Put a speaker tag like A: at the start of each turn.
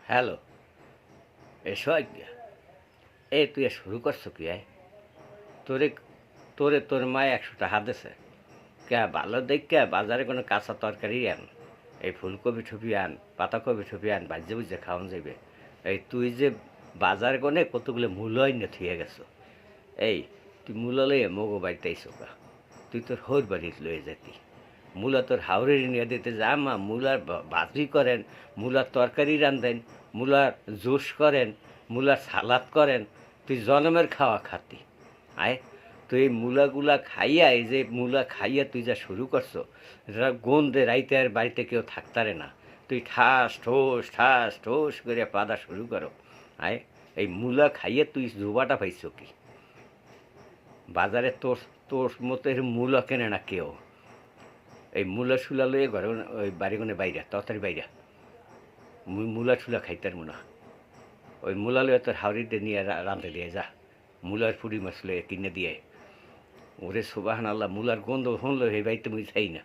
A: Hello, এসো আজ্ঞা। তুই আর শুরু করছো কি তোরে তোরে তোর মায় 100 টাকা দিছে। কে ভালো দেখে বাজারে কোনো কাঁচা তরকারি আন, এই ফুলকপি টুপি আন, পাতাকপি টুপি আন, বাজে বুঝে খাওয়ান যাবে। তুই যে বাজার গনে কতগুলো মূল্য আইনে থুয়ে গেছো। এই তুই মূল্য লইয়ে মগো বাড়িতে আইসো কা। তুই তোর হৌর বাড়ি লয়ে যেতি। মূলা তোর হাওড়ে নিয়ে দিতে যা মা মূলার ভাজি করেন, মূলার তরকারি রান্ধেন, মূলার জুস করেন, মূলার সালাদ করেন। তুই জনমের খাওয়া খাতি। আয় তুই এই মূলাগুলা খাইয়া, এই যে মূলা খাইয়া তুই যা শুরু করছো, এটা গন্ধে রাইতে আর বাড়িতে কেউ থাকতারে না। তুই ঠাস ঠোস করে পাদা শুরু করো। আয় এই মূলা খাইয়ে তুই জোবাটা পাইছো কি? বাজারে তোর তোর মতো এর মূলা কেনে না কেউ। এই মূলা শুলা লইয়ে ঘরে ওই বাড়িগুনে বাইরা তাড়াতাড়ি বাইরা। মূলা ছুলা খাইতার না। ওই মূলা লইয়া তোর হাওড়িতে নিয়ে রাঁধে দিয়ে যা। মূলার পুরি মাছ লইয়ে কিনে দিয়ে। ওরে সুবাহান আল্লাহ, মূলার গন্ধ হনলো এই বাড়িতে মুই চাই না।